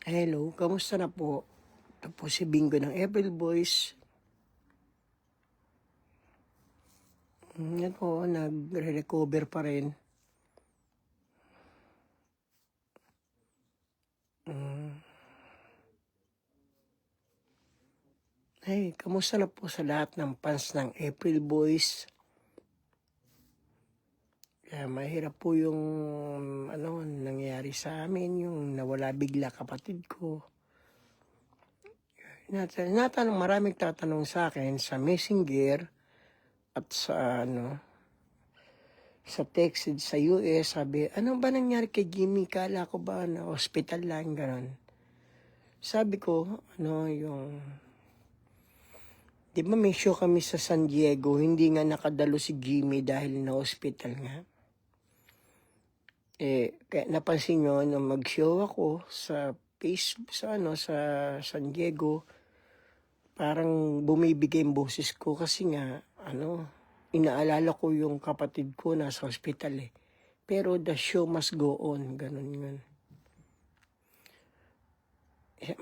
Hello, kamusta na po? Ito po si Bingo ng April Boys. Yan po, nagre-recover pa rin. Hey, kamusta na po sa lahat ng fans ng April Boys? Kaya mahirap po yung nangyari sa amin, yung nawala bigla kapatid ko. Maraming tatanong sa akin sa Messenger at sa text sa US, sabi, ano ba nangyari kay Jimmy? Kala ko ba na hospital lang, gano'n. Sabi ko, di ba may show kami sa San Diego, hindi nga nakadalo si Jimmy dahil na hospital nga. Kaya napansin nyo, nung mag-show ako sa Facebook, sa San Diego, parang bumibigay yung boses ko kasi nga, inaalala ko yung kapatid ko nasa hospital eh. Pero the show must go on, ganun yun.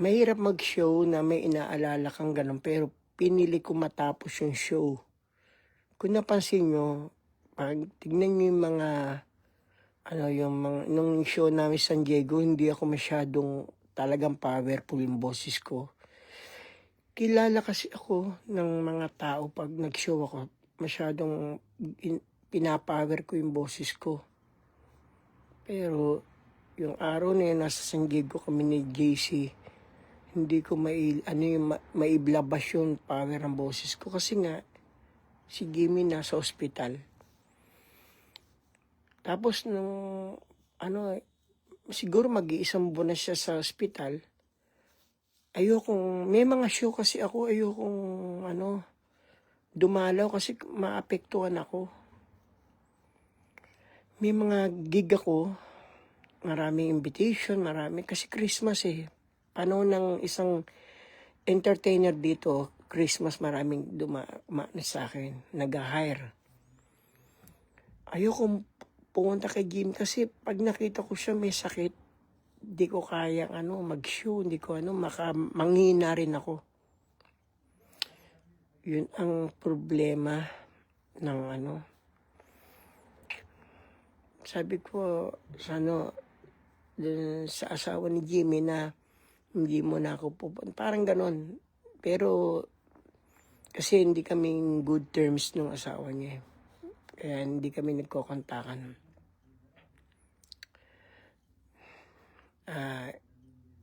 Mahirap mag-show na may inaalala kang ganun, pero pinili ko matapos yung show. Kung napansin nyo, pag tignan nyo yung nung show namin San Diego, hindi ako masyadong talagang powerful yung boses ko. Kilala kasi ako ng mga tao pag nag-show ako, masyadong pinapower ko yung boses ko. Pero yung araw na yun, nasa San Diego kami ni JC, hindi ko maiblabas yung power ng boses ko kasi nga si Jimmy nasa ospital. Tapos siguro mag-iisang buwan na siya sa ospital. May mga show kasi ako, dumalaw kasi maapektuhan ako. May mga gig ako, maraming invitation, kasi Christmas eh. Panahon ng isang entertainer dito, Christmas maraming dumana sa akin, nag-hire. Ayokong pumunta kay Jim kasi pag nakita ko siya may sakit, di ko kayang mag-show, manghina rin ako. Yun ang problema ng sabi ko sa asawa ni Jimmy na hindi mo na ako pupunta. Parang ganon. Pero kasi hindi kami good terms ng asawa niya. Kaya hindi kami nagkokontakan.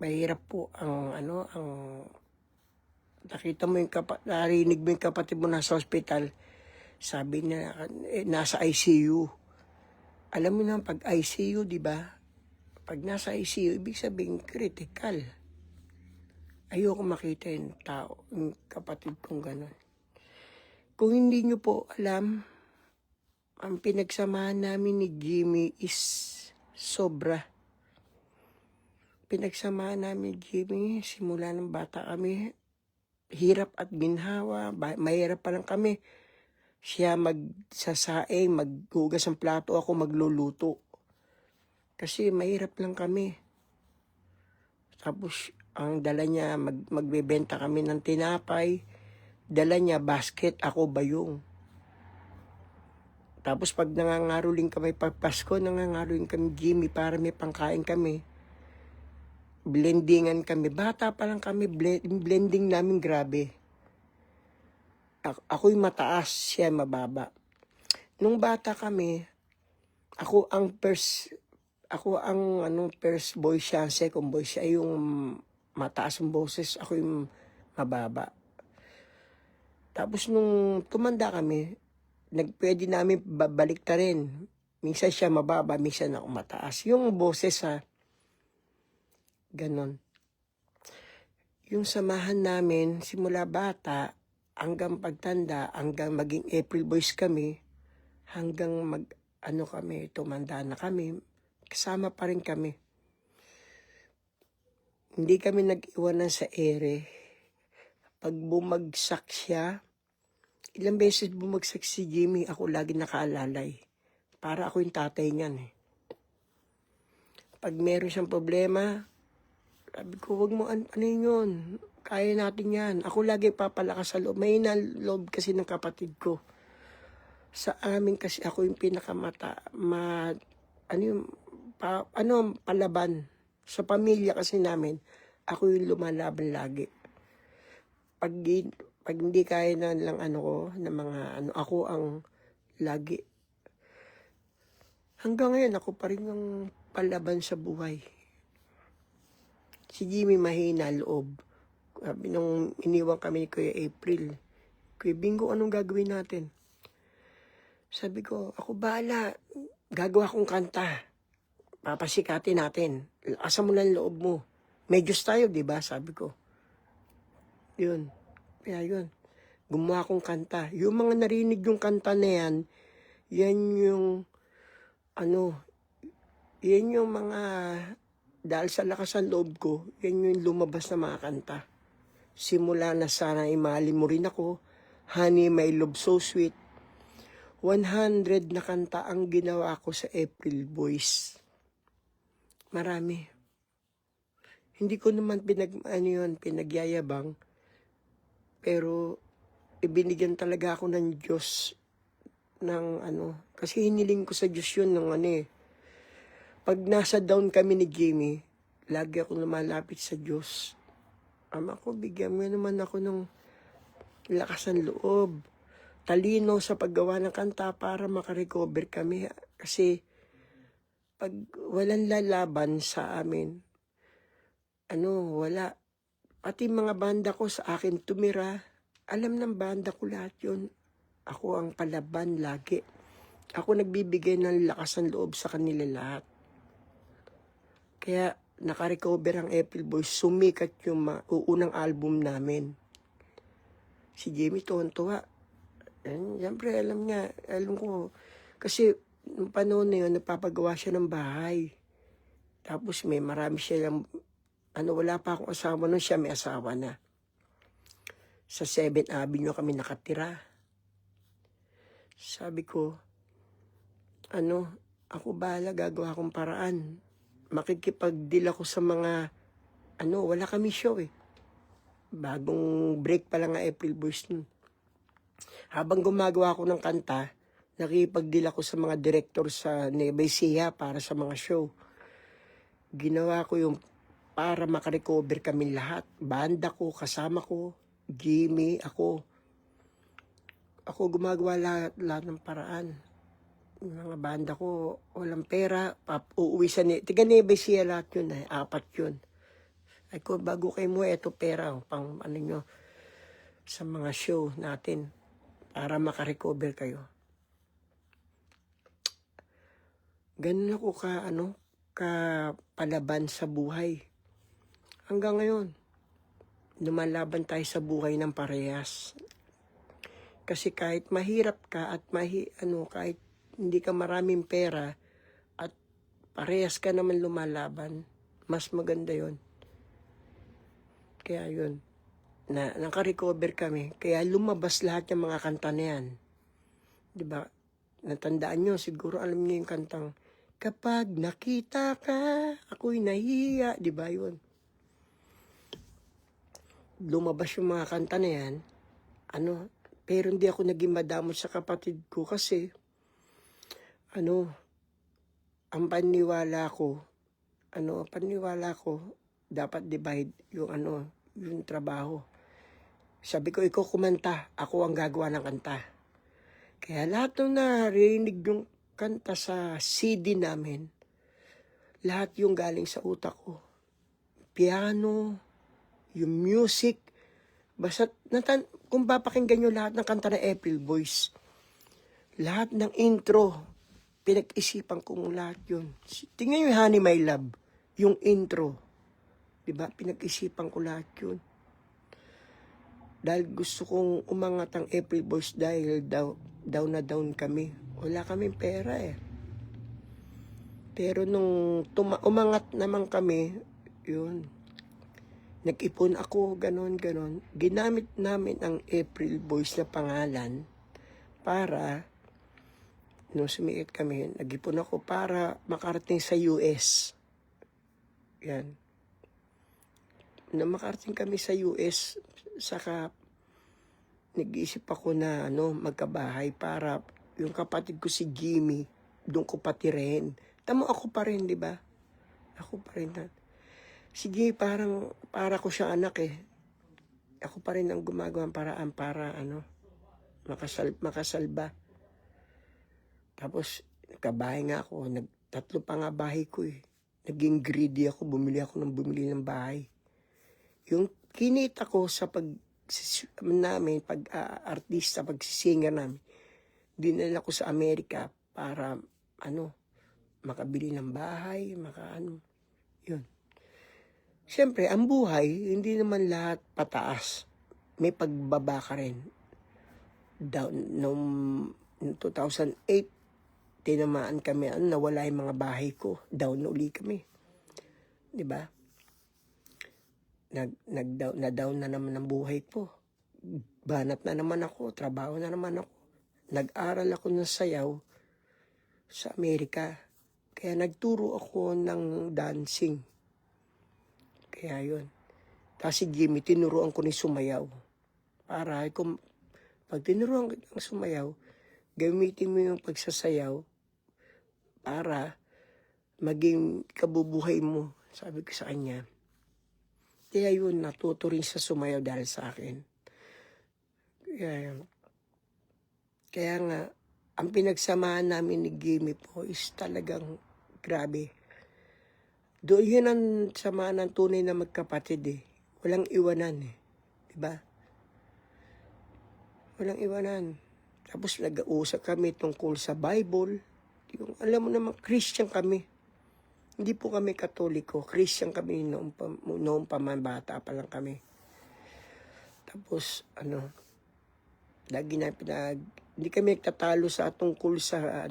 Mahirap po ang nakita mo narinig mo yung kapatid mo nasa hospital, sabi niya, nasa ICU. Alam mo na, pag ICU, di ba? Pag nasa ICU, ibig sabihin, critical. Ayoko makita yung tao, yung kapatid kong gano'n. Kung hindi nyo po alam, ang pinagsamahan namin ni Jimmy is sobra. Pinagsamahan namin ni Jimmy, simula ng bata kami, hirap at ginhawa, mahirap pa lang kami. Siya magsasaing, maghugas ng plato, ako magluluto. Kasi mahirap lang kami. Tapos, ang dala niya, magbebenta kami ng tinapay. Dala niya basket, ako bayong. Tapos pag nangangaroling kami, pag Pasko, nangangaroling kami Jimmy para may pangkain kami. Blendingan kami. Bata pa lang kami, blending namin grabe. Ako'y mataas, siya mababa. Nung bata kami, ako ang first boy siya, second boy siya, yung mataas ang boses, ako yung mababa. Tapos nung tumanda kami, pwede namin babalik ta rin. Minsan siya mababa, minsan ako mataas. Yung boses ganon. Yung samahan namin, simula bata, hanggang pagtanda, hanggang maging April Boys kami, hanggang tumanda na kami, kasama pa rin kami. Hindi kami nag-iwanan sa ere. Pag bumagsak siya, ilang beses bumagsak si Jimmy, ako lagi nakaalalay. Para ako yung tatay niyan eh. Pag meron siyang problema, Sabi ko, wag mo, ano yun? Kaya natin yan. Ako lagi papalakas sa loob. May loob kasi ng kapatid ko. Sa amin kasi ako yung pinakamata, ano yung, palaban. Sa pamilya kasi namin, ako yung lumalaban lagi. Pag hindi kaya na lang na mga ako ang lagi. Hanggang ngayon, ako pa rin yung palaban sa buhay. Si Jimmy mahina loob. Sabi nung iniwan kami ni Kuya April, Kuya Bingo, anong gagawin natin? Sabi ko, ako bahala. Gagawa kong kanta. Papasikatin natin. Lakasan mo lang loob mo. May Diyos tayo, di ba? Sabi ko. Yun. Kaya yun. Gumawa akong kanta. Yung mga narinig yung kanta na yan yung, yan yung mga, dahil sa lakas ng loob ko, yan yung lumabas na mga kanta. Simula na sana imali mo rin ako, Honey, My Love So Sweet. 100 na kanta ang ginawa ko sa April Boys. Marami. Hindi ko naman pinagyayabang, pero ibinigyan talaga ako ng Diyos ng kasi hiniling ko sa Diyos yun ng Pag nasa down kami ni Jimmy, lagi ako lumalapit sa Diyos. Ama ko, bigyan mo naman ako ng lakas ng loob, talino sa paggawa ng kanta para makarecover kami. Kasi pag walang lalaban sa amin, wala. Pati mga banda ko sa akin tumira, alam ng banda ko lahat yun. Ako ang palaban lagi. Ako nagbibigay ng lakas ng loob sa kanila lahat. Kaya nakarecover ang April Boys, sumikat yung unang album namin. Si Jimmy tuwan-tuwa. Siyempre alam ko. Kasi nung panahon na yun, nagpapagawa siya ng bahay. Tapos marami siya yung, wala pa akong asawa nun, siya may asawa na. Sa 7th Avenue kami nakatira. Sabi ko, ako bahala, gagawa akong paraan. Makikipag-deal ako sa mga, wala kami show eh. Bagong break pa lang ang April Boys nun. Habang gumagawa ako ng kanta, nakikipag-deal ako sa mga director sa Nueva Ecija para sa mga show. Ginawa ko yung para makarecover kami lahat. Banda ko, kasama ko, Jimmy, ako. Ako gumagawa lahat ng paraan. Yung mga banda ko, walang pera, uuwi sa tiga Nueva Ecija lahat yun, 4 yun. Ay ko, bago kayo mo, eto pera, pang nyo, sa mga show natin, para makarecover kayo. Ganun ako ka palaban sa buhay. Hanggang ngayon, lumalaban tayo sa buhay ng parehas. Kasi kahit mahirap ka at kahit hindi ka maraming pera at parehas ka naman lumalaban, mas maganda yon. Kaya yun, nakarecover kami. Kaya lumabas lahat yung mga kanta na yan. Diba? Natandaan nyo, siguro alam nyo yung kantang, kapag nakita ka, ako'y nahiya. Diba yun? Lumabas yung mga kanta na yan. Pero hindi ako naging madamot sa kapatid ko kasi, ang paniwala ko, dapat divide yung trabaho. Sabi ko, ikaw kumanta, ako ang gagawa ng kanta. Kaya lahat ng narinig yung kanta sa CD namin, lahat yung galing sa utak ko. Piano, yung music, basta kung papakinggan nyo lahat ng kanta ng April Boys, lahat ng intro, pinag-isipan kong lahat yun. Tingnan yung Honey, My Love, yung intro. Diba? Pinag-isipan ko lahat yun. Dahil gusto kong umangat ang April Boys dahil down na down kami. Wala kaming pera eh. Pero nung umangat naman kami, yun. Nag-ipon ako, ganon. Ginamit namin ang April Boys na pangalan para, nung sumiit kami, nag-ipon ako para makarating sa US. Yan. na makarating kami sa US, saka nag-iisip ako na magkabahay para yung kapatid ko si Jimmy, doon ko patirin. Tamo ako pa rin, di ba? Ako pa rin. Si Jimmy para ko siya anak eh. Ako pa rin ang gumagawa ng paraan para makasalba. Tapos, nagkabahay nga ako. Tatlo pa nga bahay ko eh. Naging greedy ako. Bumili ng bahay. Yung kinita ko sa pag-artista, pag-singer namin, dinala ko sa Amerika para, makabili ng bahay, yun. Siyempre, ang buhay, hindi naman lahat pataas. May pagbaba ka rin. Noong 2008, tinamaan kami, nawala yung mga bahay ko. Down na uli kami. Diba? Na-down na naman ang buhay ko. Banat na naman ako, trabaho na naman ako. Nag-aral ako ng sayaw sa Amerika. Kaya nagturo ako ng dancing. Kaya yun. Tapos si Jimmy, tinuruan ko ni sumayaw. Para kung pag tinuruan ko ng sumayaw, gamitin mo yung pagsasayaw para maging kabubuhay mo. Sabi ko sa kanya. Kaya yun, natuto rin sa sumayaw dahil sa akin. Kaya nga, ang pinagsamahan namin ni Jimmy po is talagang grabe. Doon yun ang samahan ng tunay na magkapatid eh. Walang iwanan eh. Diba? Walang iwanan. Tapos nag-uusap kami tungkol sa Bible. Yung, alam mo naman, Christian kami. Hindi po kami Katoliko. Christian kami noong pamabata pa lang kami. Tapos, lagi na hindi kami nagtatalo sa tungkol sa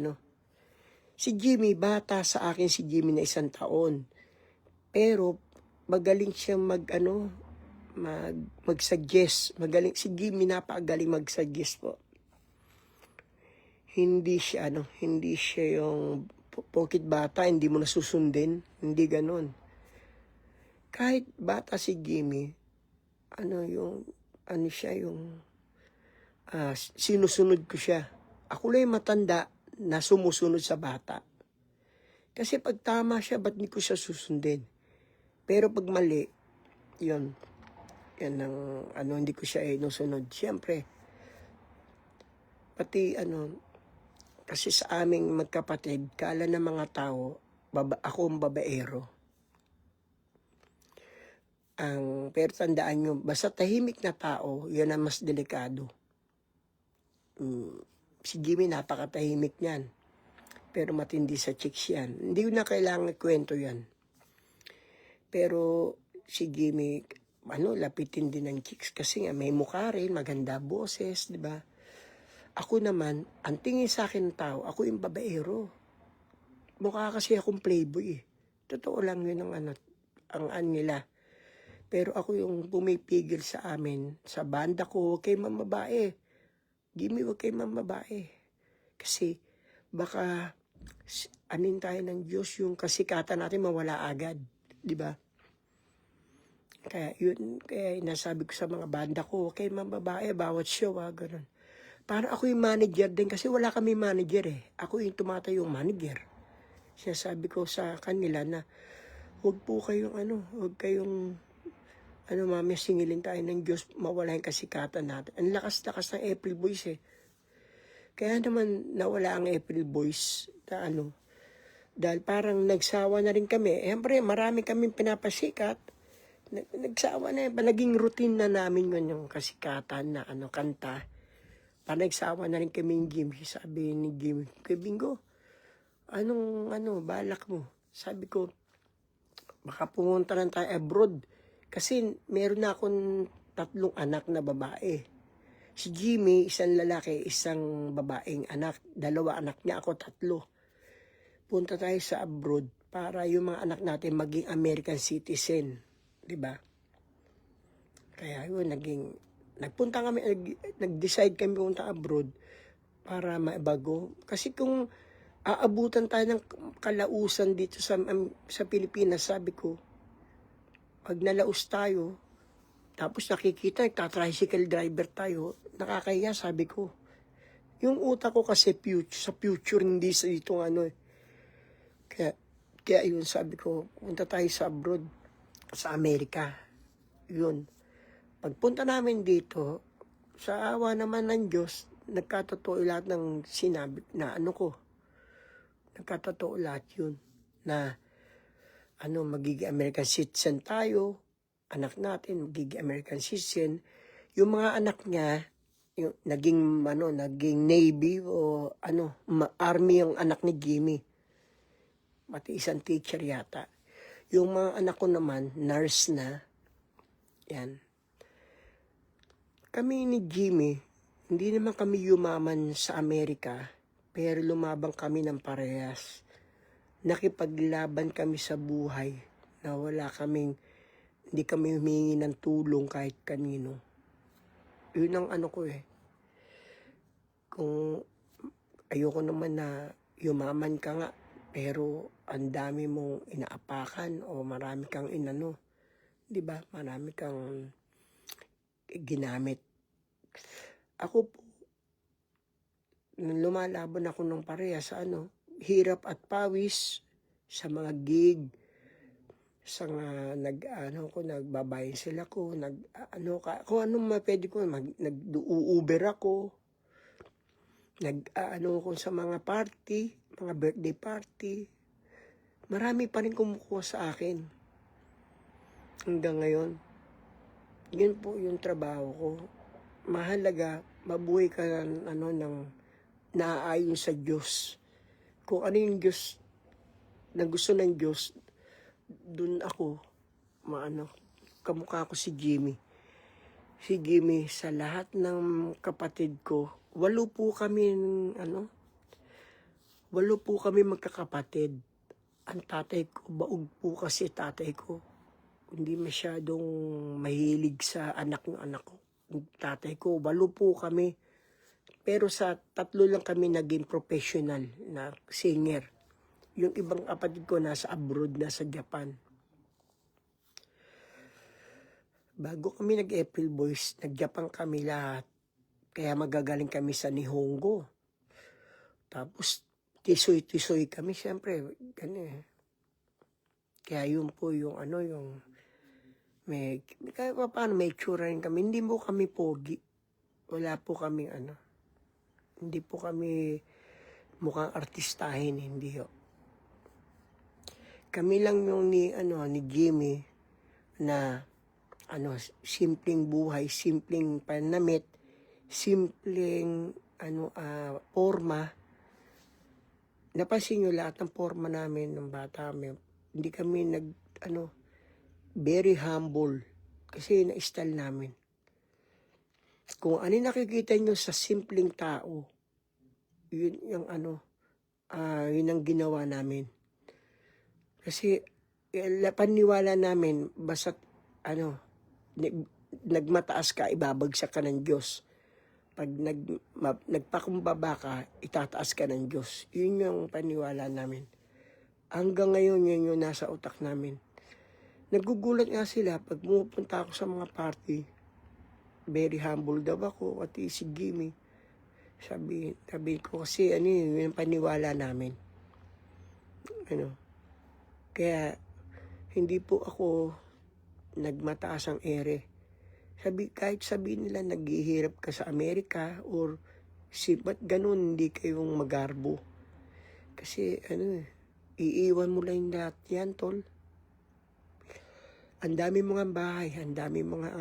Si Jimmy, bata sa akin si Jimmy na 1 taon. Pero, magaling siya mag-suggest. Magaling, si Jimmy napakagaling mag-suggest po. Hindi siya yung pokit bata, hindi mo nasusundin. Hindi ganon. Kahit bata si Jimmy, sinusunod ko siya. Ako lang yung matanda na sumusunod sa bata. Kasi pag tama siya, ba't hindi ko siya susundin? Pero pag mali, yan ang hindi ko siya inusunod. Siyempre, pati kasi sa aming magkapatid, kala ng mga tao, ako ang babaero. Pero tandaan nyo, basta tahimik na tao, yan ang mas delikado. Si Jimmy napakatahimik niyan. Pero matindi sa chicks yan. Hindi na kailangan kwento yan. Pero si Jimmy, lapitin din ng chicks kasi nga may mukha rin, maganda boses, di ba? Ako naman, ang tingin sa akin ng tao, ako yung babaero. Mukha kasi akong playboy eh. Totoo lang yun ang nila. Pero ako yung pumipigil sa amin, sa banda ko, huwag kayo mamabae. Jimmy, huwag kayo mamabae. Kasi baka tayo ng Diyos, yung kasikatan natin mawala agad. Di ba? Kaya nasabi ko sa mga banda ko, huwag kayo mamabae, bawat show, ganun. Para ako yung manager din kasi wala kami manager eh. Ako yung tumatayong manager. Sinasabi ko sa kanila na huwag po kayong mami, singilin tayo ng Diyos, mawala yung kasikatan natin. Ang lakas-lakas ng April Boys eh. Kaya naman nawala ang April Boys na dahil parang nagsawa na rin kami. Siyempre, marami kaming pinapasikat. Nagsawa na yun. Naging routine na namin yun yung kasikatan na kanta. Parang nagsawa na rin kami yung Jimmy. Sabi ni Jimmy, kay Bingo, balak mo? Sabi ko, baka pumunta lang tayo abroad. Kasi meron na akong 3 anak na babae. Si Jimmy, 1 lalaki, 1 babaeng anak. 2 anak niya, ako 3. Punta tayo sa abroad para yung mga anak natin maging American citizen. Diba? Kaya yun, nag-decide kami punta abroad para maibago. Kasi kung aabutan tayo ng kalausan dito sa Pilipinas, sabi ko, Pag nalaos tayo, tapos nakikita, nagka-tricycle driver tayo, nakakahiya, sabi ko. Yung utak ko kasi sa future, hindi sa itong ano eh. Kaya yun, sabi ko, punta tayo sa abroad, sa Amerika. Yun. Pagpunta namin dito, sa awa naman ng Diyos, nagkatotoo lahat ng sinabi na ano ko. Nagkatotoo lahat yun. Na magiging American citizen tayo, anak natin, magiging American citizen. Yung mga anak niya, yung naging Navy o Army yung anak ni Jimmy. Pati isang teacher yata. Yung mga anak ko naman, nurse na. Yan. Kami ni Jimmy, hindi naman kami yumaman sa Amerika, pero lumabang kami ng parehas. Nakipaglaban kami sa buhay na hindi kami humingi ng tulong kahit kanino. Yun ang ano ko eh. Kung ayoko naman na yumaman ka nga, pero ang dami mong inaapakan o marami kang di ba? Marami kang ginamit. Ako po, lumalaban ako ng pareha sa hirap at pawis sa mga gig, sa nagbabayin sila ko, kung anong pwede ko, nag-Uber ako, ko sa mga party, mga birthday party. Marami pa rin kumukuha sa akin. Hanggang ngayon. Yun po yung trabaho ko. Mahalaga, mabuhay ka ng naaayon sa Diyos. Kung ano yung Diyos, na gusto ng Diyos, dun ako, kamukha ko si Jimmy. Si Jimmy, sa lahat ng kapatid ko, 8 po kami magkakapatid. Ang tatay ko, baog po kasi tatay ko. Hindi masyadong mahilig sa anak ng anak ko. Yung tatay ko, 8 po kami. Pero sa 3 lang kami naging professional na singer. Yung ibang kapatid ko nasa abroad, nasa Japan. Bago kami nag-April Boys, nag-Japan kami lahat. Kaya magagaling kami sa Nihongo. Tapos, tisoy-tisoy kami, siyempre. Kaya yun po yung kaya paano may tsura rin kami. Hindi po kami pogi. Wala po kami Hindi po kami mukhang artistahin, hindi ho. Kami lang yung ni Jimmy na simpleng buhay, simpleng panamit, simpleng forma. Napansin nyo lahat ng forma namin ng bata kami. Hindi kami very humble kasi na-style namin. Kung ano nakikita nyo sa simpleng tao, yun yung yun ang ginawa namin. Kasi paniwala namin basta nagmataas ka, ibabagsak ka ng Diyos. Pag nagpakumbaba ka, itataas ka ng Diyos. Yun yung paniwala namin. Hanggang ngayon, yun yung nasa utak namin. Nagugulat nga sila pag pumupunta ako sa mga party. Very humble daw ako, pati si Jimmy. Sabi ko kasi yun yung paniwala namin. Kaya hindi po ako nagmataas ang ere. Kahit sabihin nila naghihirap ka sa Amerika or ba't ganun hindi kayong magarbo? Kasi iiwan mo lang lahat yan, tol. Ang dami mga bahay, ang dami mga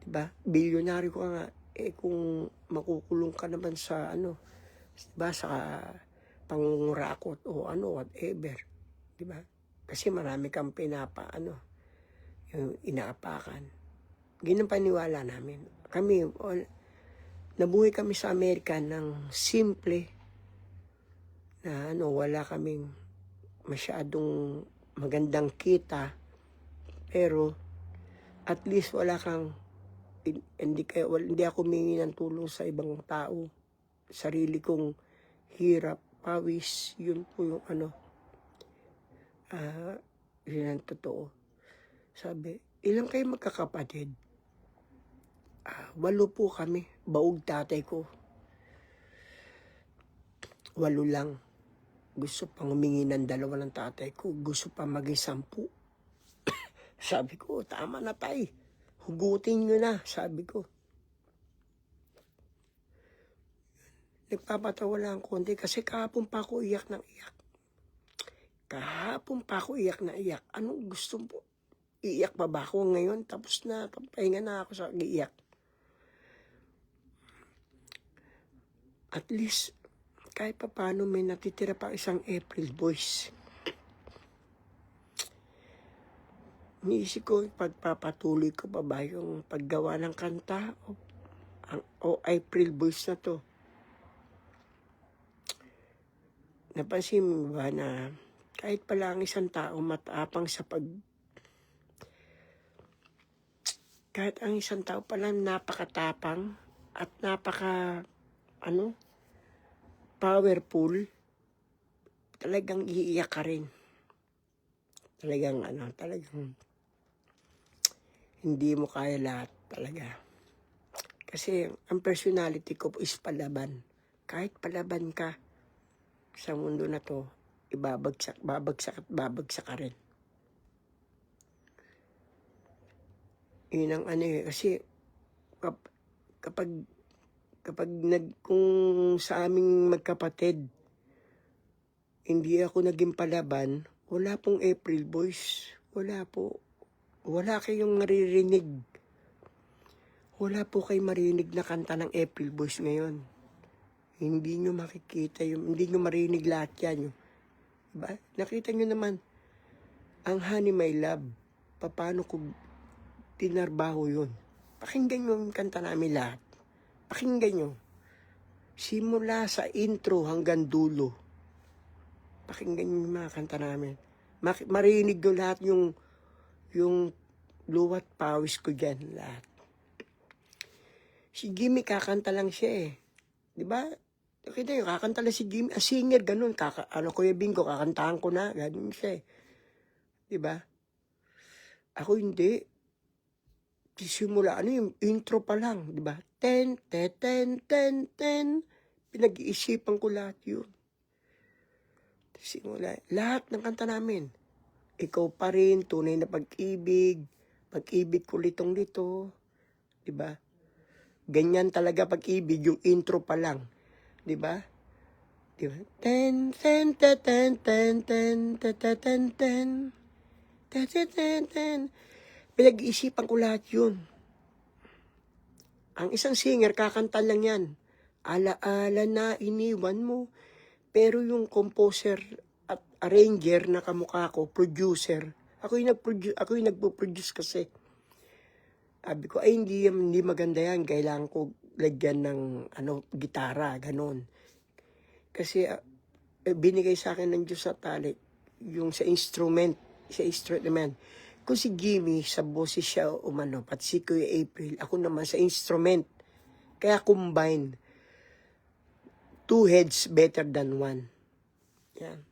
diba? Bilyonaryo ka nga, kung makukulong ka naman sa diba, sa pangungurakot o whatever. Diba? Kasi marami kang yung inaapakan. Ganun paniwala namin. Nabuhay kami sa Amerika ng simple na wala kaming masyadong magandang kita, pero at least hindi ako humingi ng tulong sa ibang tao. Sarili kong hirap, pawis, yun po yung yun ang totoo. Sabi, ilang kayo magkakapatid? 8 po kami. Baog tatay ko. 8 lang. Gusto pang humingi ng 2 ng tatay ko. Gusto pa maging 10. Sabi ko, tama na tay. Hugutin nyo na, sabi ko. Nagpapatawa lang konti kasi kahapon pa ako iyak ng iyak. Kahapon pa ako iyak na iyak. Anong gusto mo? Iiyak pa ba ako ngayon? Tapos na, pahinga na ako sa iiyak. At least, kahit pa paano may natitira pa isang April Boys. Niisip ko, pagpapatuloy ko pa ba yung paggawa ng kanta o April Boys na to? Napansin mo ba na kahit pala ang isang tao matapang sa kahit ang isang tao pala napakatapang at powerful, talagang iiyak ka rin. Talagang hindi mo kaya lahat talaga. Kasi ang personality ko is palaban. Kahit palaban ka sa mundo na to, babagsak ka rin. Yun ang kasi kung sa aming magkapatid, hindi ako naging palaban, wala pong April Boys. Wala po. Wala kayong maririnig. Wala po kayong marinig na kanta ng April Boys ngayon. Hindi nyo makikita hindi nyo marinig lahat yan. Diba? Nakita nyo naman, ang Honey My Love, paano ko tinarbaho yun. Pakinggan nyo yung kanta namin lahat. Pakinggan nyo. Simula sa intro hanggang dulo. Pakinggan nyo yung mga kanta namin. Marinig nyo lahat yung luwat pawis ko dyan, lahat. Si Jimmy, kakanta lang siya eh. Diba? Nakita nyo, kakanta lang si Jimmy. Singer, ganun. Kuya Bingo, kakantahan ko na. Ganun siya eh. Diba? Ako hindi. Simula, yung intro pa lang. Diba? Ten. Pinag-iisipan ko lahat yun. Simula, lahat ng kanta namin. Ikaw pa rin, tunay na pag-ibig. Pag-ibig ko litong-lito. Diba? Ganyan talaga pag-ibig, yung intro pa lang. Diba? Diba? Ten. Pinag-iisipan ko lahat yun. Ang isang singer, kakanta lang yan. Ala-ala na iniwan mo. Pero yung composer at arranger na kamukha ko, producer, ako yung nagpo-produce kasi. Sabi ko, ay hindi maganda yan. Kailangan ko lagyan ng gitara, ganon. Kasi binigay sa akin ng Diyos sa tali, yung sa instrument. Kung si Jimmy, sa boses siya pati si Kuya April, ako naman sa instrument. Kaya combine. 2 heads better than 1. Yan.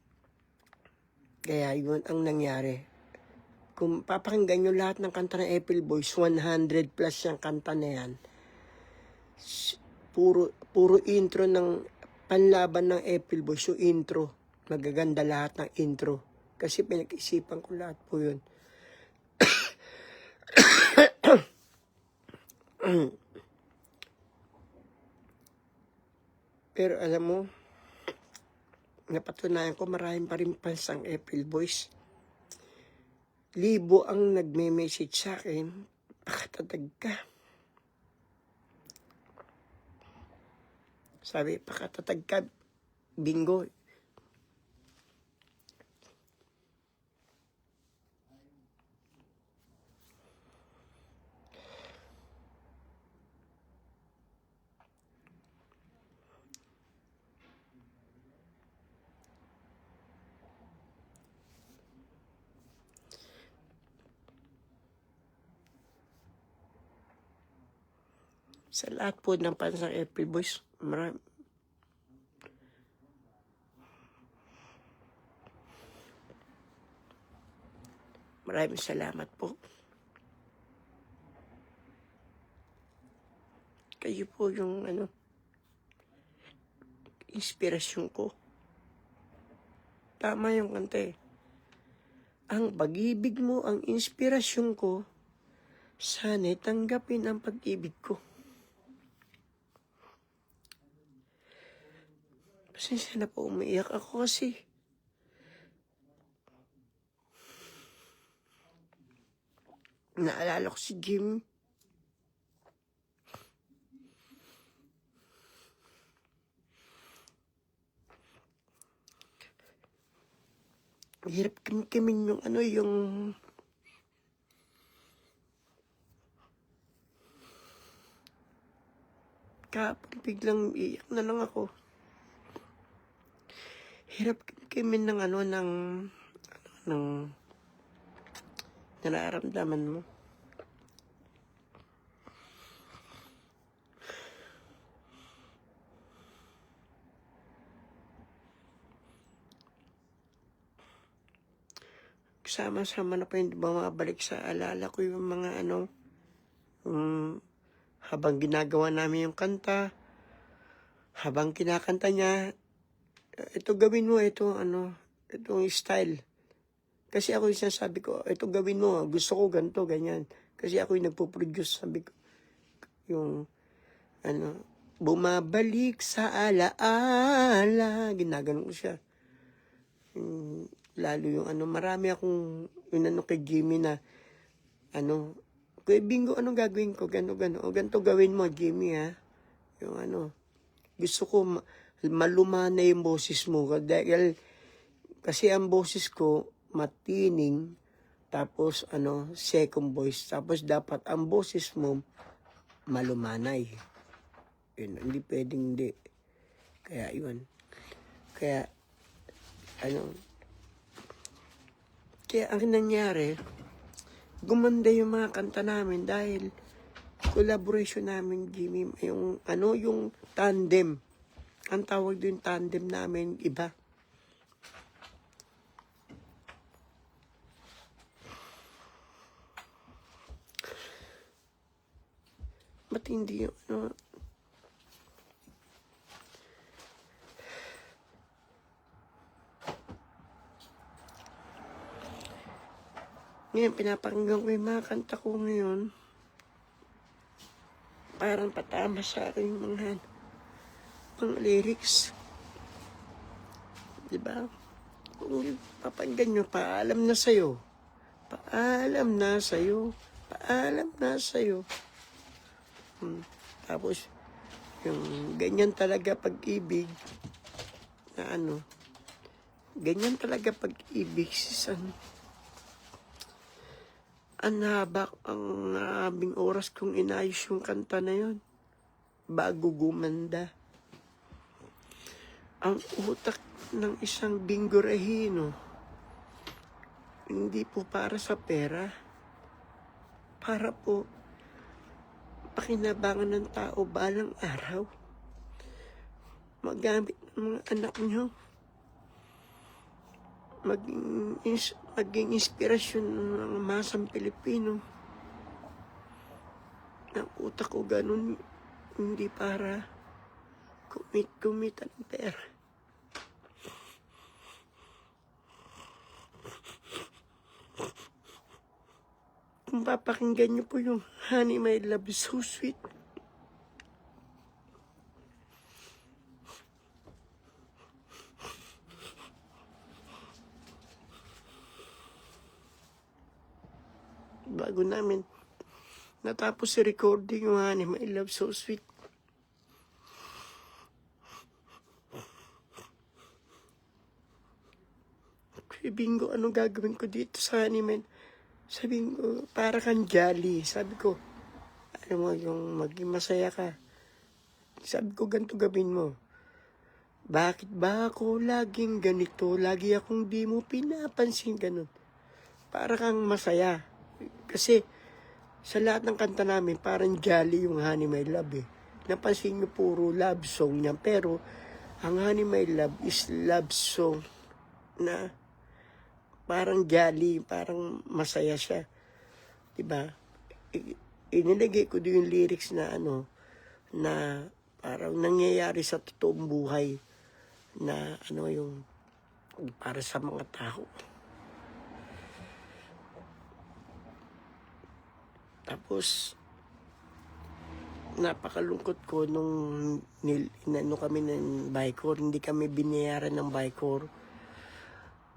Kaya yun ang nangyari. Kung papakinggan nyo lahat ng kanta ng April Boys, 100 plus yung kanta na yan. Puro intro ng panlaban ng April Boys, yung intro. Magaganda lahat ng intro. Kasi pinag-isipan ko lahat po yun. Pero alam mo, napatunayan ko maraming pa rin fans ang April Boys. 1,000 ang nagme-message sa akin, pakatatag ka. Sabi, pakatatag ka, Bingo. Sa lahat po ng fans ng April Boys, marami. Maraming salamat po. Kayo po yung inspirasyon ko. Tama yung kanta eh. Ang pag-ibig mo ang inspirasyon ko, sana'y tanggapin ang pag-ibig ko. Pasensya na po, umiiyak ako kasi naalala ko si Jim. Hirap kami yung yung kapag biglang iyak na lang ako. Hirap kami ng ng nararamdaman mo. Sama-sama na po yung bumabalik sa alala ko yung mga habang ginagawa namin yung kanta, habang kinakanta niya, ito gawin mo, itong style. Kasi ako yung sabi ko, ito gawin mo, gusto ko ganito, ganyan. Kasi ako yung nagpo-produce, sabi ko, yung, bumabalik sa alaala, ginaganon ko siya. Lalo yung marami akong, kay Jimmy na, Kuya Bingo, anong gagawin ko, gano. O, ganito gawin mo, Jimmy, ha? Yung gusto ko, malumana yung boses mo. Dahil, kasi ang boses ko, matining, tapos, second voice. Tapos, dapat ang boses mo, malumanay. Yun, hindi pwedeng hindi. Kaya, yun. Kaya, kaya ang nangyari, gumanda yung mga kanta namin dahil collaboration namin, Jimmy, yung tandem. Ang tawag doon tandem namin, iba. Matindi yung Ngayon, pinapakinggan ko yung mga kanta ko ngayon. Parang patama sa akin yung mga lyrics. Diba? Kung papakinggan nyo, paalam na sa'yo. Paalam na sa'yo. Paalam na sa'yo. Tapos, yung ganyan talaga pag-ibig na ganyan talaga pag-ibig ang habing oras kong inayos yung kanta na yun bago gumanda. Ang utak ng isang Bingo Regino hindi po para sa pera, para po pakinabangan ng tao balang araw, magamit ng mga anak nyo, maging inspirasyon ng mga masang Pilipino. Ang utak ko ganun, hindi para kumita ng pera. Kung papakinggan nyo po yung Honey My Love is So Sweet, bago namin natapos si recording yung Honey My Love So Sweet, Kuya Bingo, anong gagawin ko dito sa Honey My? Sabi ko, para kang jolly. Sabi ko, yung maging masaya ka. Sabi ko, ganito gawin mo. Bakit ba ako laging ganito? Lagi akong di mo pinapansin, ganun. Para kang masaya. Kasi, sa lahat ng kanta namin, parang jolly yung Honey My Love eh. Napansin nyo, puro love song niya. Pero, ang Honey My Love is love song na parang jolly, parang masaya siya. Diba? Inilagay ko doon yung lyrics na na parang nangyayari sa totoong buhay na yung para sa mga tao. Tapos, napakalungkot ko nung inano kami ng Vicor, hindi kami binayaran ng Vicor.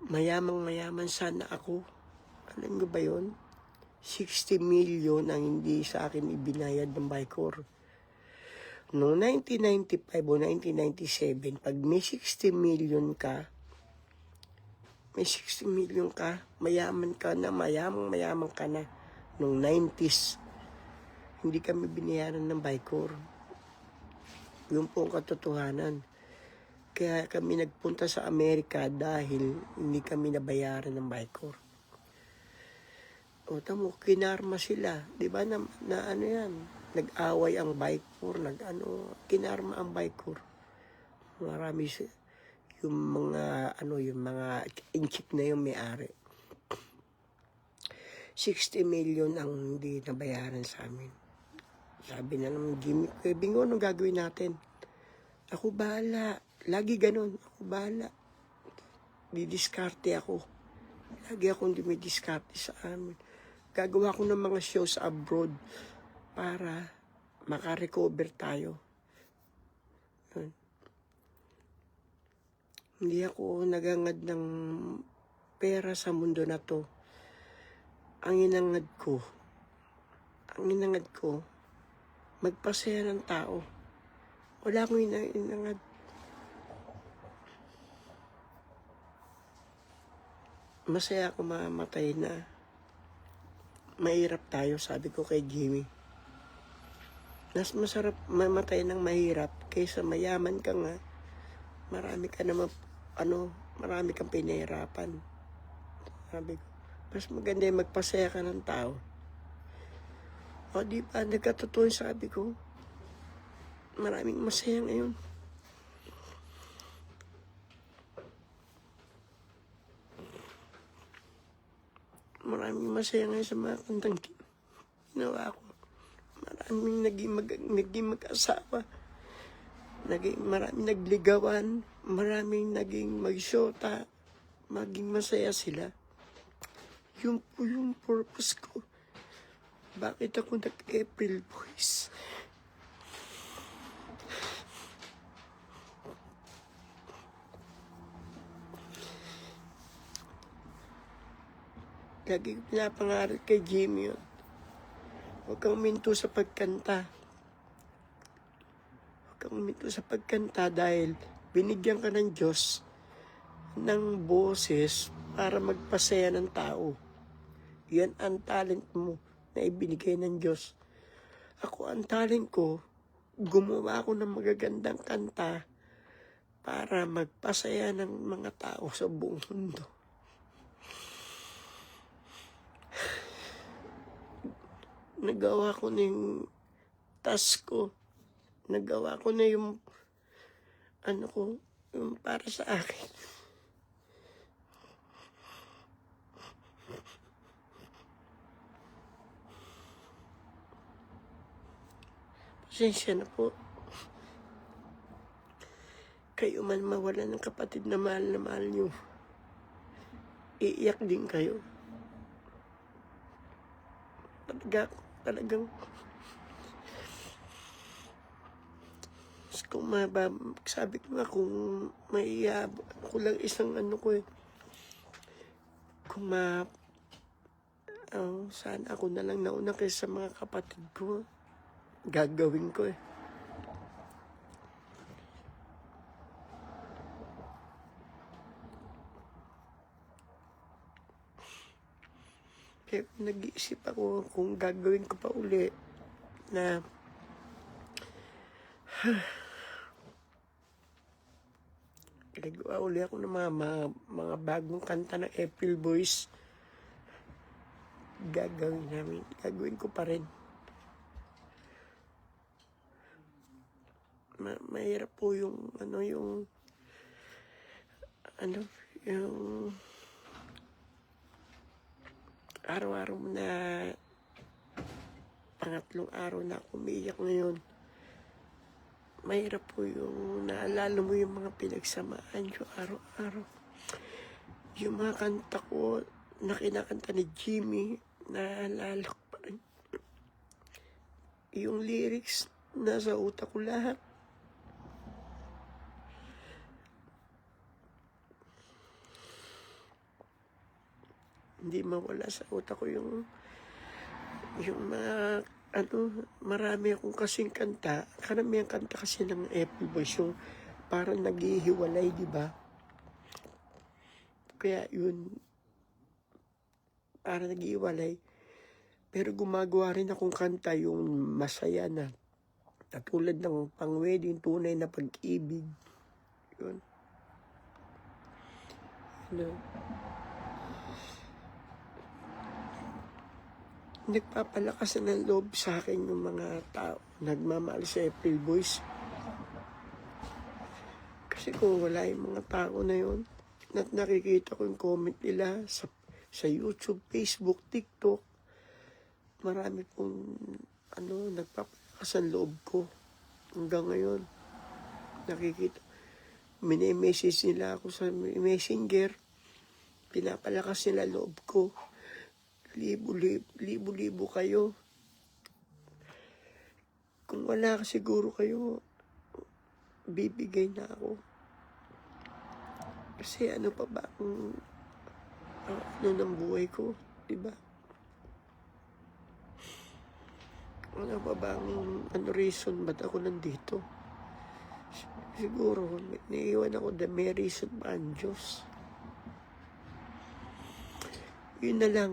Mayamang-mayaman sana ako. Alam mo ba yun? 60 million ang hindi sa akin ibinayad ng Vicor. Noong 1995 o 1997, pag may 60 million ka, mayaman ka na, mayamang ka na. Noong 90s, hindi kami binayaran ng Vicor. Yun po ang katotohanan. Kaya kami nagpunta sa Amerika dahil hindi kami nabayaran ng Vicor. O tamo, kinarma sila. Di ba na ano yan? Nag-away ang Vicor, kinarma ang Vicor. Marami yung mga inchik na yung may-ari. 60 million ang hindi nabayaran sa amin. Sabi na naman, Jimmy, Bingo, anong gagawin natin? Ako bahala. Lagi ganun. Ako bahala. Didiskarte ako. Lagi akong dumidiskarte sa amin. Gagawa ko ng mga shows abroad para makarecover tayo. Hindi ako nagangad ng pera sa mundo na to. Ang inangad ko, magpasaya ng tao. Wala akong inangad. Masaya ako mamatay na. Mahirap tayo, sabi ko kay Jimmy. Mas masarap mamatay ng mahirap kaysa mayaman ka nga. Marami kang pinahirapan. Sabi ko, mas maganda yung magpasaya ka ng tao. O di ba, nagkatotoo sabi ko. Maraming masaya ngayon. Maraming masaya ngayon sa mga kantang ginawa ko. Maraming naging mag-asawa. Maraming nagligawan. Maraming naging magsyota. Maging masaya sila. Yun po yung purpose ko. Bakit ako nag-April Boys? Lagi ko pinapangarap kay Jimmy yun. Huwag kang uminto sa pagkanta. Huwag kang uminto sa pagkanta dahil binigyan ka ng Diyos ng boses para magpasaya ng tao. Yan ang talent mo na ibinigay ng Diyos. Ako, ang talent ko, gumawa ako ng magagandang kanta para magpasaya ng mga tao sa buong mundo. Nagawa ko na yung task ko. Nagawa ko na yung yung para sa akin. Pasensya na po. Kayo man mawala ng kapatid na mahal nyo. Iiyak din kayo. Talagang kung sabi ko nga kung may ako lang isang kung sana ako na lang nauna kaysa mga kapatid ko, gagawin ko eh. Kaya nag-iisip ako kung gagawin ko pa uli na nagawa uli ako ng mga bagong kanta ng April Boys. Gagawin ko pa rin. Mahirap po yung araw-araw na pangatlong araw na ako umiiyak ngayon. Mahirap po yung naalala mo yung mga pinagsamaan ko araw-araw. Yung mga kanta ko na kinakanta ni Jimmy, naalala ko pa rin. Yung lyrics, nasa utak ko lahat. Hindi mawala sa utak ko yung mga marami akong kasing kanta. Karamihan kanta kasi ng Apple Boys yung parang naghihiwalay, di ba? Kaya yun, parang naghihiwalay. Pero gumagawa rin akong kanta yung masaya na. Katulad ng pang-wedding, tunay na pag-ibig. Yun. Nagpapalakas na ng loob sa akin yung mga tao nagmamahal sa April Boys. Kasi kung wala yung mga tao na yun, at nakikita ko yung comment nila sa YouTube, Facebook, TikTok, marami pong nagpapalakas ang loob ko. Hanggang ngayon, nakikita. Mini-message nila ako sa Messenger, pinapalakas nila loob ko. Libo-libo kayo. Kung wala ka siguro kayo, bibigay na ako. Kasi ano pa ba ang ng buhay ko, diba? Ano pa ba ang reason ba't ako nandito? Siguro, naiiwan ako na may reason pa ang Diyos. Yun na lang.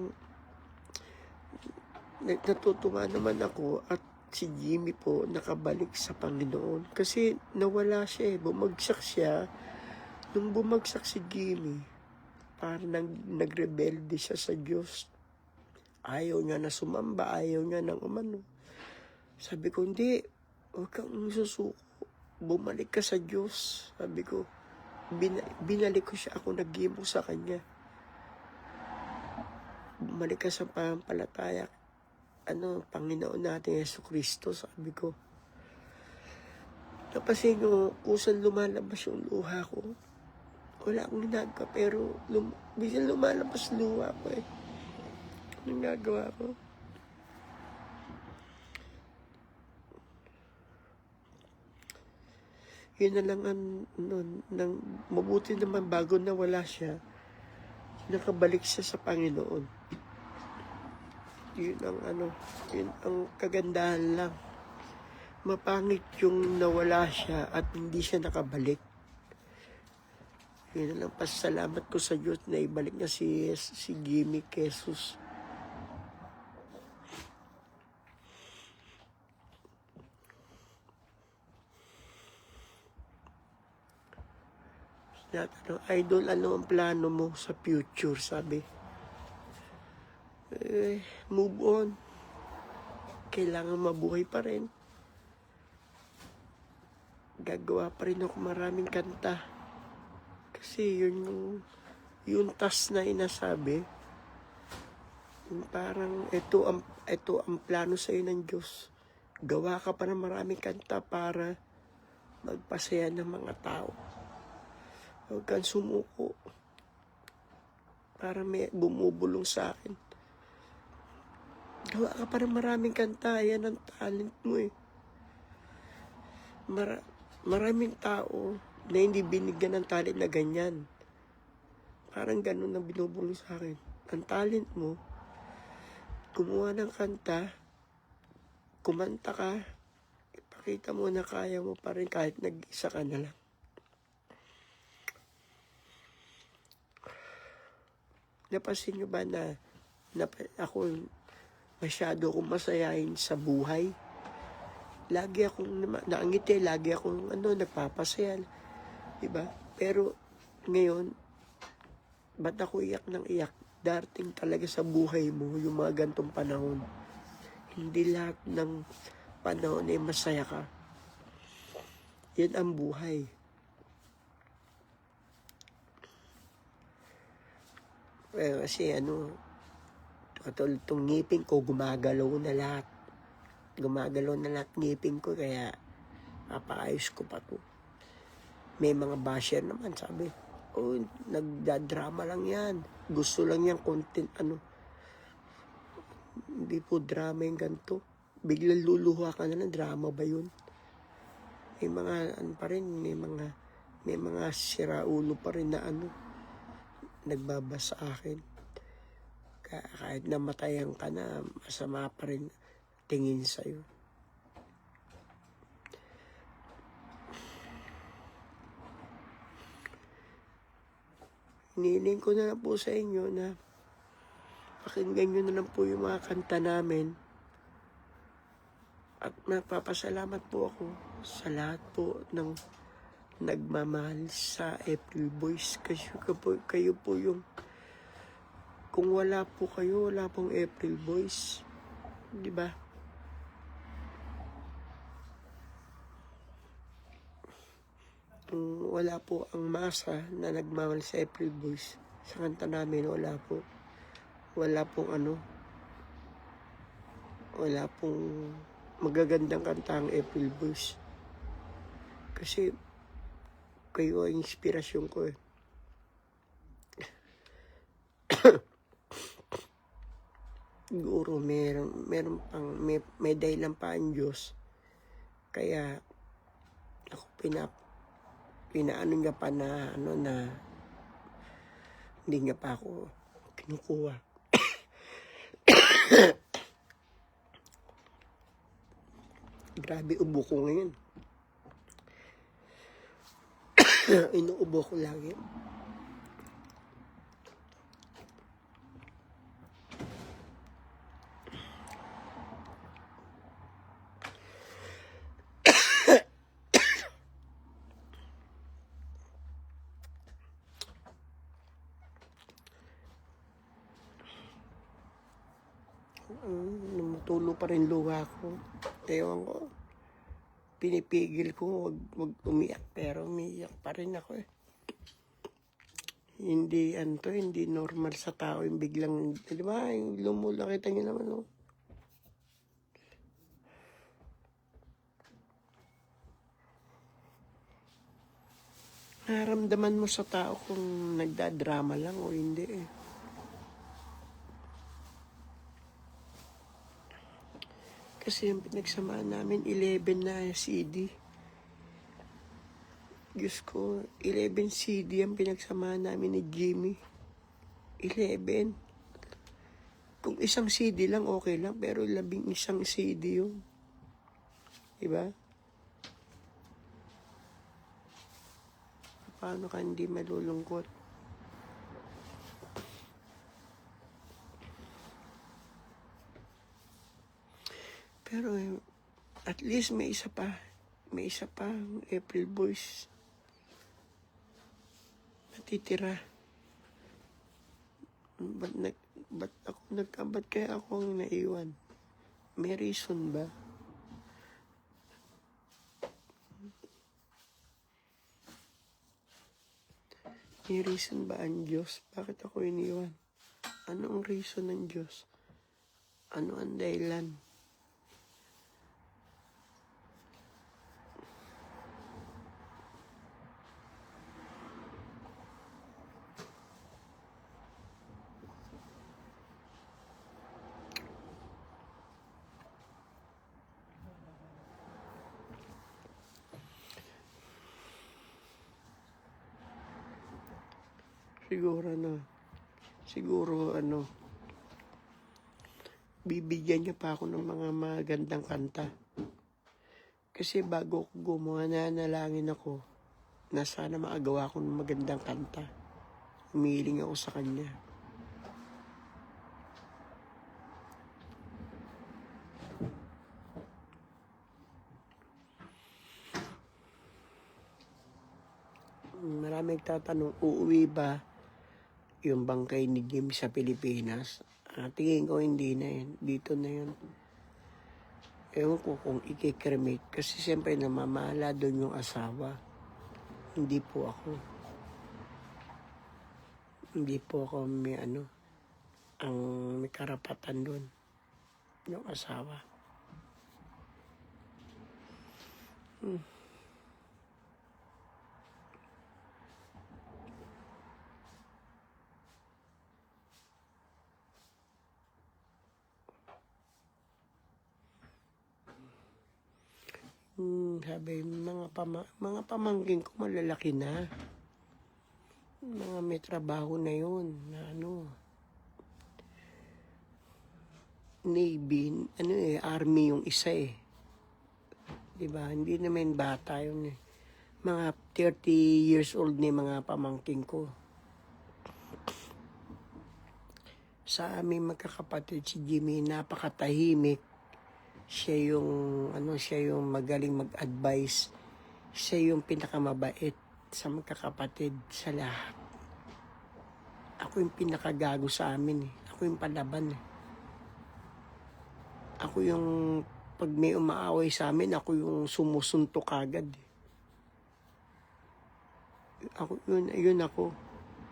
Natutuwa naman ako at si Jimmy po nakabalik sa Panginoon. Kasi nawala siya bumagsak siya. Nung bumagsak si Jimmy, parang nagrebelde siya sa Diyos. Ayaw niya na sumamba, ayaw niya nang umano. Sabi ko, hindi, huwag kang susuko. Bumalik ka sa Diyos. Sabi ko, binalik ko siya, ako nag-gimo sa kanya. Bumalik ka sa pampalataya. Panginoon natin Jesucristo, sabi ko. Napasin ko, kusan lumalabas yung luha ko. Wala akong ginagawa, pero bisan lumalabas luha ko Anong gagawa ko? Yun na lang nang mabuti naman bago nawala siya, nakabalik siya sa Panginoon. Yun ang kagandahan lang. Mapangit yung nawala siya at hindi siya nakabalik. Yun lang, pasalamat ko sa Diyos na ibalik na si Jimmy Jesus. Idol, ano ang plano mo sa future, sabi? Move on. Kailangan mabuhay pa rin. Gagawa pa rin ako maraming kanta. Kasi yun yung task na inasabi. Yung parang ito ang plano sa iyo ng Diyos. Gawa ka pa ng maraming kanta para magpasaya ng mga tao. Huwag kang sumuko. Para may bumubulong sa akin. Gawa ka pa ng maraming kanta. Yan ang talent mo Maraming tao na hindi binigyan ng talent na ganyan. Parang ganun ang binubulong sa akin. Ang talent mo, gumawa ng kanta, kumanta ka, ipakita mo na kaya mo pa rin kahit nag-isa ka na lang. Napansin nyo ba na ako masyado akong masayahin sa buhay? Lagi akong naangiti, lagi akong nagpapasaya. Diba? Pero ngayon, ba't ako iyak ng iyak? Darating talaga sa buhay mo yung mga gantong panahon. Hindi lahat ng panahon ay masaya ka. Yan ang buhay. Kasi Katulad tong ngipin ko, gumagalaw na lahat. Gumagalaw na lahat ngipin ko, kaya papaayos ko pa to. May mga basher naman, sabi, oh, nagdadrama lang yan. Gusto lang yan, content, Hindi po drama yung ganito. Biglang luluha ka na lang, drama ba yun? May mga, pa rin, may mga siraulo pa rin na nagbabasa sa akin. Kahit namatayan ka na, masama pa rin tingin sa'yo. Hiniling ko na lang po sa inyo na pakinggan nyo na lang po yung mga kanta namin. At napapasalamat po ako sa lahat po ng nagmamahal sa April Boys. Kasi kayo po yung, kung wala po kayo, wala pong April Boys. Di ba? Kung wala po ang masa na nagmamahal sa April Boys, sa kanta namin, wala po. Wala pong wala pong magagandang kanta ang April Boys. Kasi kayo ang inspirasyon ko eh. Siguro meron pang may dahilan pa ang Diyos. Kaya ako pinaano niya pa na na hindi niya pa ako kinukuha. Grabe ubo ko ngayon. Inuubo ko lagi. Tumutulo pa rin luha ko. Ewan ko. Pinipigil ko wag umiyak, pero umiyak pa rin ako eh. Hindi hindi normal sa tao yung biglang, di ba, yung lumula, kita nyo naman, no? Naramdaman mo sa tao kung nagdadrama lang o hindi eh. Kasi yung pinagsamaan namin, 11 na CD. Diyos ko, 11 CD ang pinagsamaan namin ni Jimmy. 11. Kung isang CD lang, okay lang. Pero 11 CD yun. Diba? Paano ka hindi malulungkot? Pero at least may isa pa. May isa pa, April Boys. Natitira. Ba't kaya ako ang naiwan? May reason ba? May reason ba ang Diyos? Bakit ako iniwan? Ano ang reason ng Diyos? Ano ang dahilan? Siguro bibigyan niya pa ako ng mga magandang kanta. Kasi bago ko gumawa, nanalangin ako na sana maagawa ko ng magandang kanta. Humihiling ako sa Kanya. Maraming tatanong, uuwi ba yung bangkay ni Jim sa Pilipinas? Tingin ko hindi na yun. Dito na yun. Ewan ko kung i-cremate. Kasi siyempre namamahala doon yung asawa. Hindi po ako. Hindi po ako may ang may may karapatan doon, yung asawa. Sabi, mga pamangkin ko malalaki na. Mga may trabaho na yun, na Navy, Army yung isa eh. Diba? Hindi naman bata yun eh. Mga 30 years old na mga pamangkin ko. Sa aming magkakapatid, si Jimmy, napakatahimik. Siya yung magaling mag-advise. Siya yung pinakamabait sa magkakapatid sa lahat. Ako yung pinakagago sa amin eh. Ako yung palaban eh. Ako yung, pag may umaaway sa amin, ako yung sumusuntok agad eh. Yun ako.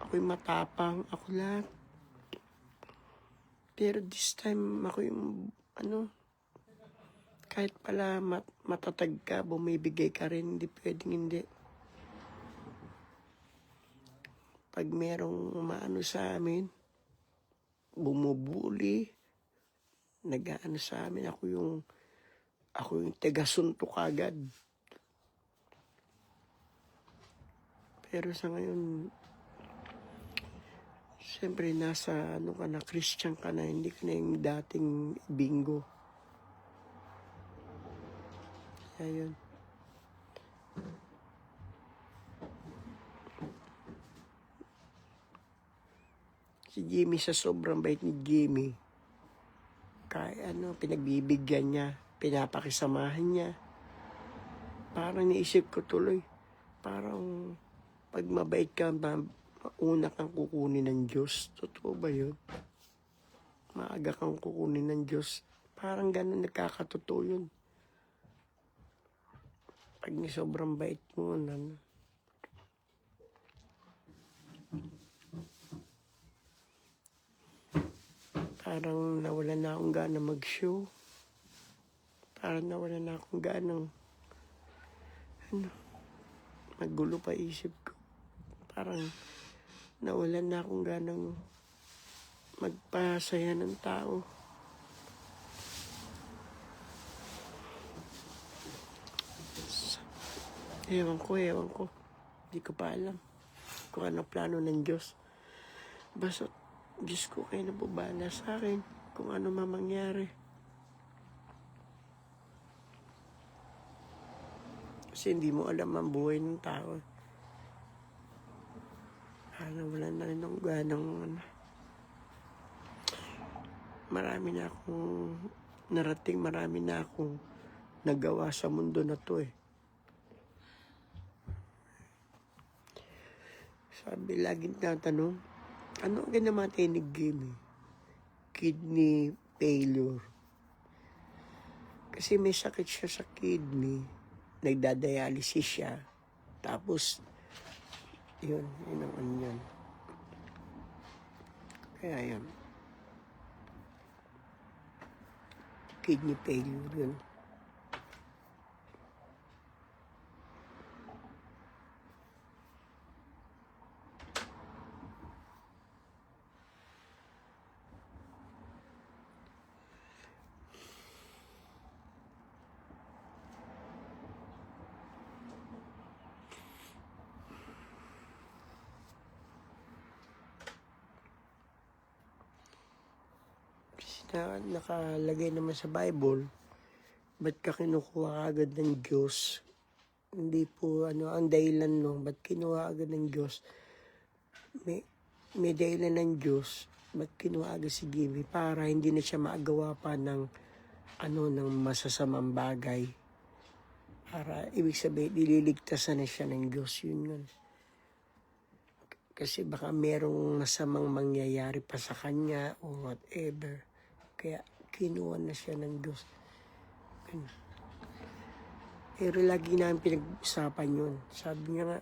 Ako yung matapang, ako lahat. Pero this time, ako yung, kahit pala matatag ka, bumibigay ka rin, hindi pwedeng hindi. Pag merong umaano sa amin, bumubuli, nag-aano sa amin, ako yung taga-suntok agad. Pero sa ngayon, siyempre nasa Christian ka na, hindi ka na yung dating bingo. Ayun. Si Jimmy, sa sobrang bait ni Jimmy, kaya pinagbibigyan niya, pinapakisamahan niya. Parang naisip ko tuloy, parang pag mabait ka, una kang kukunin ng Diyos. Totoo ba yun? Maaga kang kukunin ng Diyos. Parang ganun, nagkakatotoo yun. Pag sobrang bait mo, parang nawalan na akong gana mag-show. Parang nawalan na akong ganang magulo pa isip ko. Parang nawalan na akong ganang magpasaya ng tao. Ewan ko. Hindi ko pa alam kung ano plano ng Diyos. Basta, Diyos ko, kayo na po bahala sa akin kung ano mamangyari. Kasi hindi mo alam ang buhay ng tao. Wala na rin ang ganang marami na akong narating, marami na akong nagawa sa mundo na to eh. Sabi, laging tatanong, ano ang ginamatay ni Jimmy? Kidney failure. Kasi may sakit siya sa kidney. Nagdadialysis siya. Tapos, yun ang ano yan. Kaya yan. Kidney failure yun. Na nakalagay naman sa Bible, ba't ka kinukuha agad ng Diyos? Hindi po, ang dahilan ba't kinuha agad ng Diyos? May dahilan ng Diyos, ba't kinuha agad si Jimmy? Para hindi na siya maagawa pa ng masasamang bagay. Para, ibig sabihin, ililigtasan na siya ng Diyos, yun. Kasi baka merong masamang mangyayari pa sa kanya o whatever. Kaya kinuha na siya ng Diyos. Pero lagi namin pinag-usapan yun. Sabi niya nga,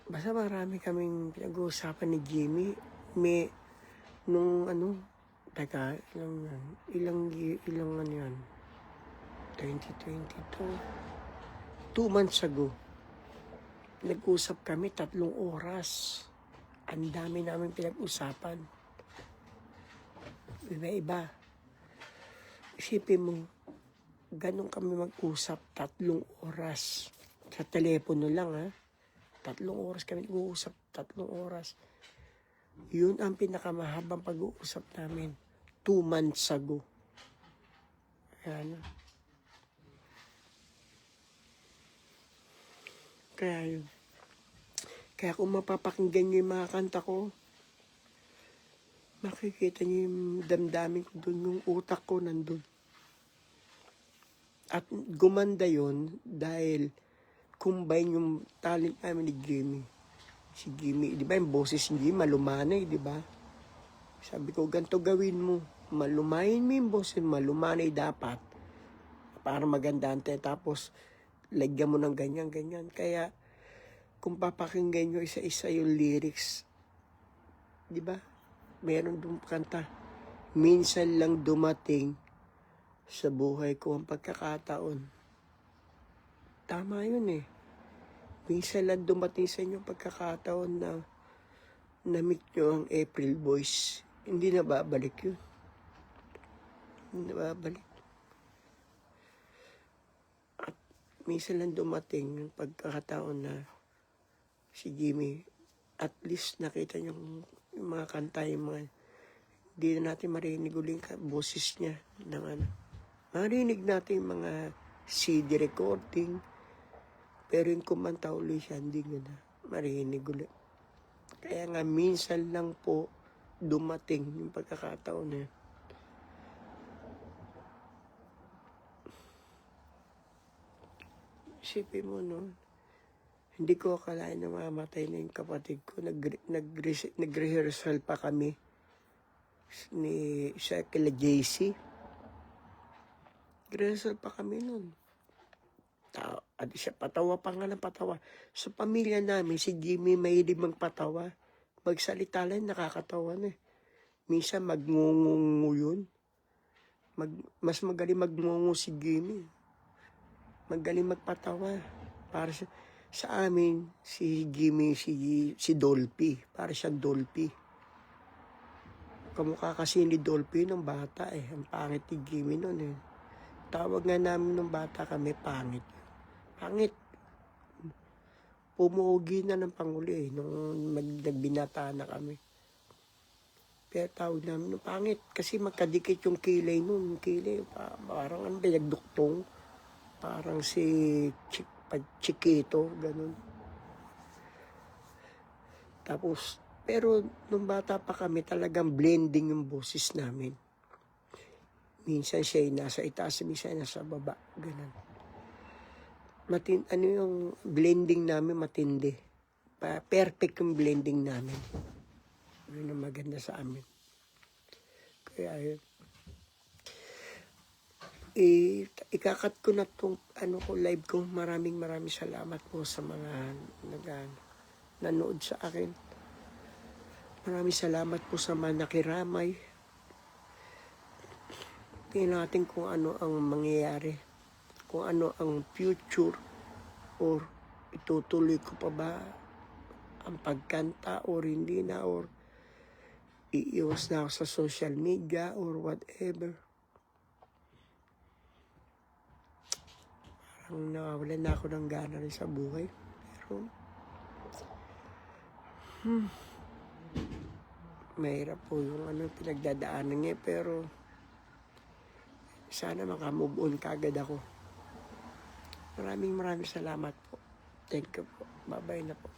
basta marami kaming pinag-uusapan ni Jimmy. Nung ano, teka, ilang ano yan, 2022, 2 months ago, nag-usap kami 3 oras. Ang dami namin pinag-usapan. Iba-iba. Isipin mo, ganun kami mag-usap 3 oras. Sa telepono lang, ha? 3 oras kami nag-uusap, 3 oras. Yun ang pinakamahabang pag-uusap namin. 2 months ago. Ayan. Kaya yun. Kaya kung mapapakinggan niyo yung mga kanta ko, makikita niyo yung damdamin ko doon, yung utak ko nandun. At gumanda yun dahil combine yung talent namin ni Jimmy. Si Jimmy, di ba yung boses ni Jimmy, malumanay, di ba? Sabi ko, ganito gawin mo. Malumayin mo yung boses, malumanay dapat. Para magandante. Tapos, lagyan mo ng ganyan-ganyan. Kaya, kung papakinggan nyo isa-isa yung lyrics, di ba? Meron doon kanta. Minsan lang dumating sa buhay ko ang pagkakataon. Tama yun eh. Minsan lang dumating sa inyo pagkakataon na na-meet nyo ang April Boys. Hindi na babalik yun. Hindi na babalik. At minsan lang dumating yung pagkakataon na si Jimmy, at least nakita niyo yung mga kanta, yung mga, hindi na natin marinig ulit boses niya. Ng ano. Marinig natin yung mga CD recording, pero yung kumanta ulit siya, hindi ko na marinig ulit. Kaya nga, minsan lang po dumating yung pagkakataon na isipin mo, no? Hindi ko akalain na mamatay na yung kapatid ko. Nag-rehearsal pa kami sa kila JC. Nag-rehearsal pa kami nun. At siya, patawa pa nga ng patawa. Sa pamilya namin, si Jimmy mahilig magpatawa. Magsalita lang, nakakatawa na. Minsan magngungungu yun. Mas magaling magngungu si Jimmy. Magaling magpatawa. Para sa amin, si Jimmy, si Dolphy. Para siyang Dolphy. Kamukha kasi ni Dolphy nung bata eh. Ang pangit ni Jimmy nun eh. Tawag nga namin nung bata kami, pangit. Pangit. Pumugi na ng panguli eh, nung nagbinata na kami. Pero tawag namin nung pangit. Kasi magkadikit yung kilay nun. Kilay, parang ano, nagduktong. Parang si Chiquito, ganun. Tapos, pero nung bata pa kami, talagang blending yung boses namin. Minsan siya nasa itaas, minsan nasa baba, ganun. Ano yung blending namin matindi. Perfect yung blending namin. Yun ang maganda sa amin. Kaya yun. Ikakat ko na itong live ko. Maraming salamat po sa mga nanood sa akin. Maraming salamat po sa mga nakiramay. Tingnan natin kung ano ang mangyayari. Kung ano ang future, or itutuloy ko pa ba ang pagkanta or hindi na, or iiwas na ako sa social media or whatever. Parang nawawalan na ako ng gana rin sa buhay. Pero mahirap po yung pinagdadaanan niya, pero sana makamove on kagad ako. Maraming salamat po. Thank you po. Bye-bye na po.